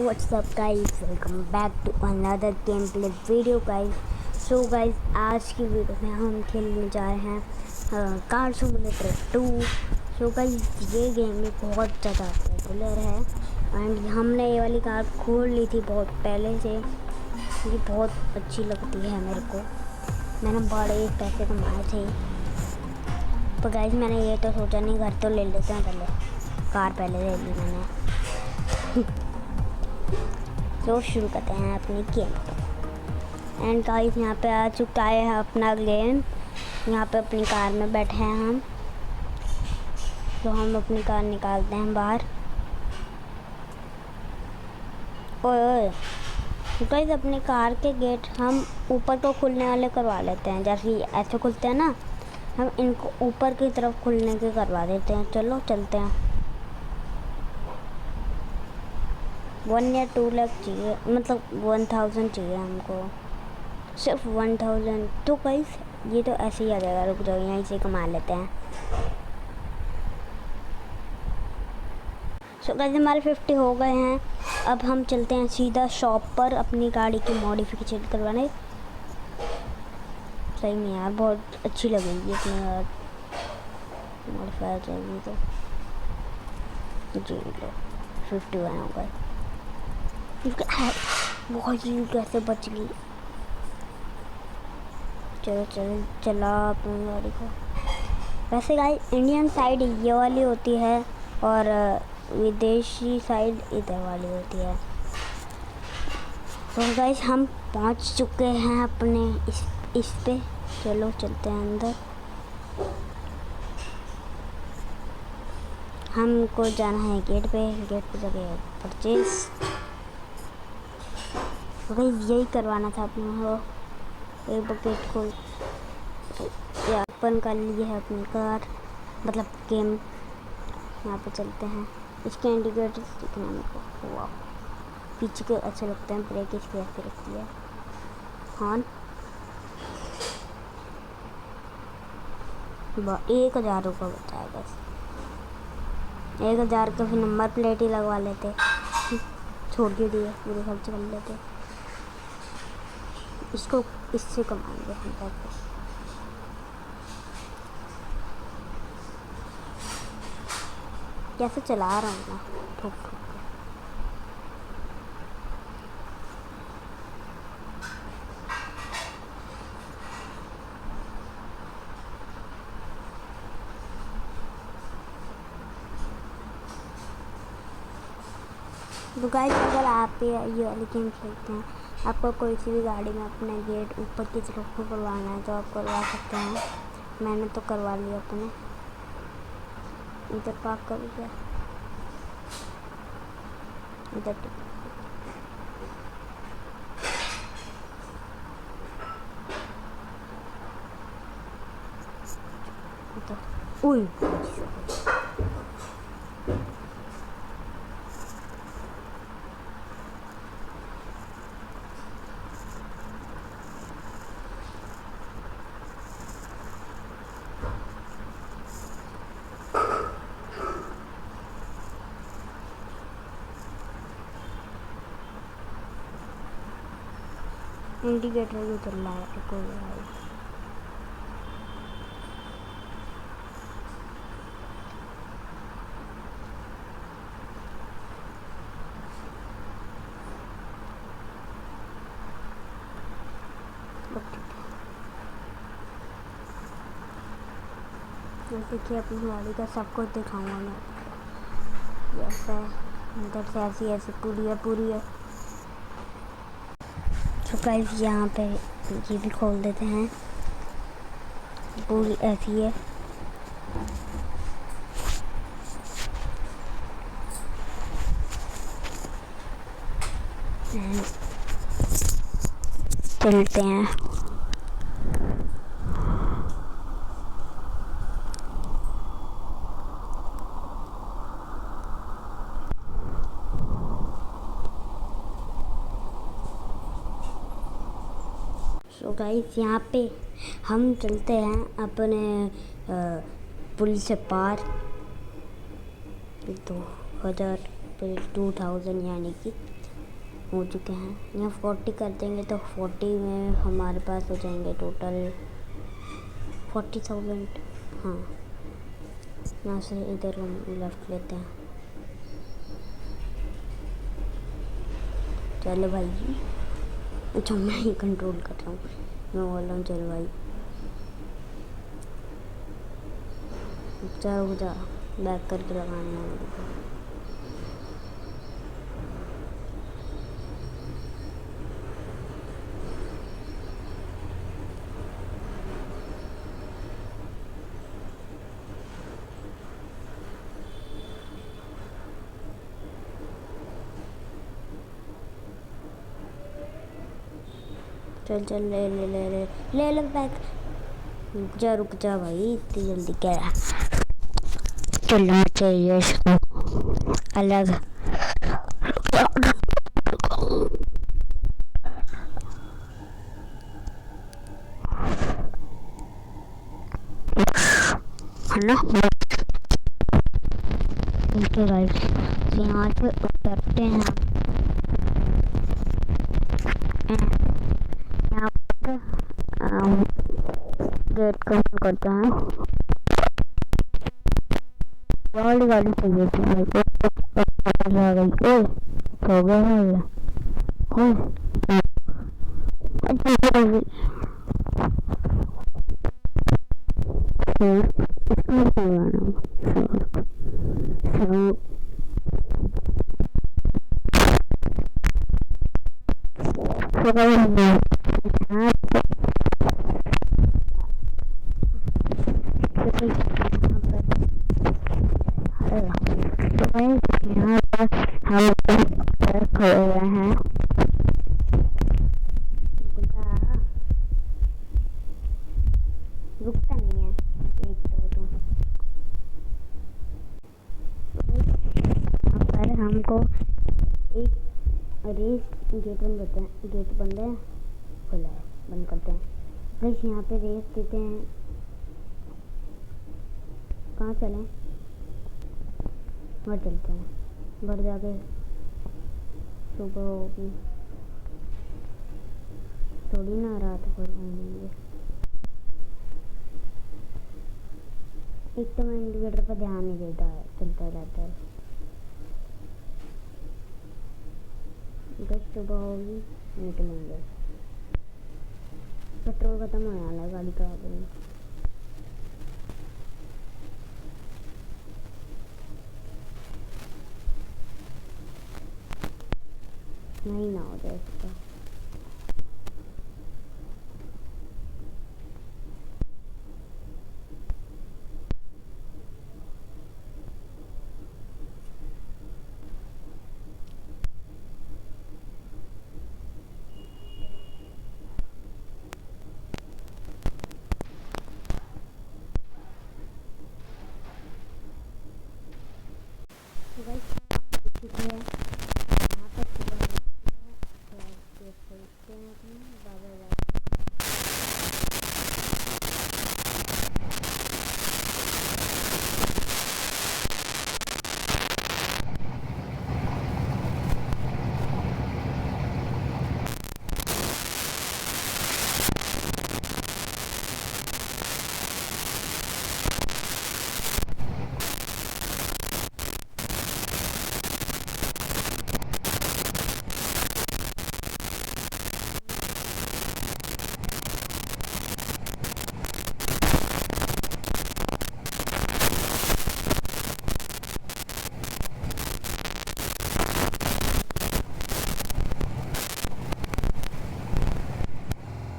what's up guys, welcome back to another gameplay video guys. So guys, आज की video में हम खेलने जा रहे हैं कार सिमुलेटर 2। सो गाइस, ये गेम में बहुत ज़्यादा पॉपुलर है एंड हमने ये वाली कार खोल ली थी बहुत पहले से। ये बहुत अच्छी लगती है मेरे को, मैंने बड़े पैसे कमाए थे। तो गाइस, मैंने ये तो सोचा नहीं, घर तो ले लेते हैं, पहले कार पहले ले ली मैंने। तो शुरू करते हैं अपनी गेम। एंड गाइस, यहाँ पे आ चुका है अपना गेम। यहाँ पे अपनी कार में बैठे हैं हम। तो हम अपनी कार निकालते हैं बाहर। ओए गाइस, अपनी कार के गेट हम ऊपर को खुलने वाले करवा लेते हैं। जैसे ऐसे खुलते हैं ना, हम इनको ऊपर की तरफ खुलने के करवा देते हैं। चलो चलते हैं। 1 या 2 लाख चाहिए, मतलब 1000 चाहिए हमको, सिर्फ 1000। तो गाइस, ये तो ऐसे ही आ जाएगा। रुक जाओ, यहीं से कमा लेते हैं। सो गाइस, हमारे 50 हो गए हैं। अब हम चलते हैं सीधा शॉप पर अपनी गाड़ी की मॉडिफिकेशन करवाने। सही में यार, बहुत अच्छी लगेगी अपनी यार, मॉडिफाई जाएगी तो। जी लो, 51 हो गए। बहुत ही कैसे बच गई। चलो चलो चला अपनी गाड़ी को। वैसे गाइस, इंडियन साइड ये वाली होती है और विदेशी साइड इधर वाली होती है। तो गाइस, हम पहुंच चुके हैं अपने इस पे। चलो चलते हैं अंदर। हमको जाना है गेट पे जाके परचेज। गाइस, यही करवाना था अपने को। एक बकेट को ओपन कर लिए है अपनी कार, मतलब गेम। यहाँ पे चलते हैं। इसके इंडिकेटर्स दिखने मेरे को, वाह, पीछे के अच्छे लगते हैं। ब्रेक इसकी ऐसे लगती है। हॉर्न 1000 रुपये बचा है बस। 1000 का फिर नंबर प्लेट ही लगवा लेते, छोड़ के दिए, पूरे खर्च कर लेते। इसको इससे कमाएंगे हम पैसे। कैसे चला रहा हूँ ना, ठोक ठोक के। तो गाइस, अगर आप ये वाली गेम खेलते हैं, आपको कोई सी भी गाड़ी में अपना गेट ऊपर की तरफ को करवाना है तो आप करवा सकते हैं। मैंने तो करवा लिया अपने। इधर पार्क कर दिया, इधर तो उई इंडिकेटर भी चल रहा है कोई। देखिए, अपनी गाड़ी का सब कुछ दिखाऊंगा मैं। ऐसा है, इधर से ऐसी पूरी है। तो गाइस, यहाँ पे ये भी खोल देते हैं। पूरी ऐसी है। चलते हैं। सो गाइस, यहाँ पे हम चलते हैं अपने पुल से पार। 2000 यानी कि हो चुके हैं। यहाँ 40 कर देंगे तो 40 में हमारे पास हो जाएंगे टोटल 40,000। हाँ, यहाँ से इधर हम लेफ्ट लेते हैं। चलो भाई जी, अच्छा मैं ही कंट्रोल कर रहा हूँ, मैं बोल रहा हूँ चलो भाई। चलो जा बैक करके लगाना है मेरे को। चल चल ले ले ले ले ले ले बैग। रुक जा भाई, इतनी जल्दी क्या है? चलना चाहिए इसको अलग। है ना? ओके गाइस, यहाँ पे उतरते हैं। यहाँ पे गेट को ओपन करते हैं। वाली गाड़ी चाहिए थी मेरे को, आ गई। ओए हो गया है ये। ओए अच्छा इसको लगाना यहाँ पर हम खड़े हुए हैं। रुकता नहीं है एक तो यहाँ पर हमको एक रेस गेट बंद करते हैं। गेट बंद है, खुला है, बंद करते हैं। बस यहाँ पे रेस देते हैं। कहाँ चलें? घर चलते हैं। घर जाके सुबह होगी, थोड़ी ना रात भर घूमेंगे। एक तो मैं इंडिकेटर पर ध्यान नहीं देता है, चलता रहता है। बस सुबह होगी निकलेंगे। पेट्रोल खत्म होने वाला है, गाड़ी खराब होगी। नहीं ना हो जाए इसका।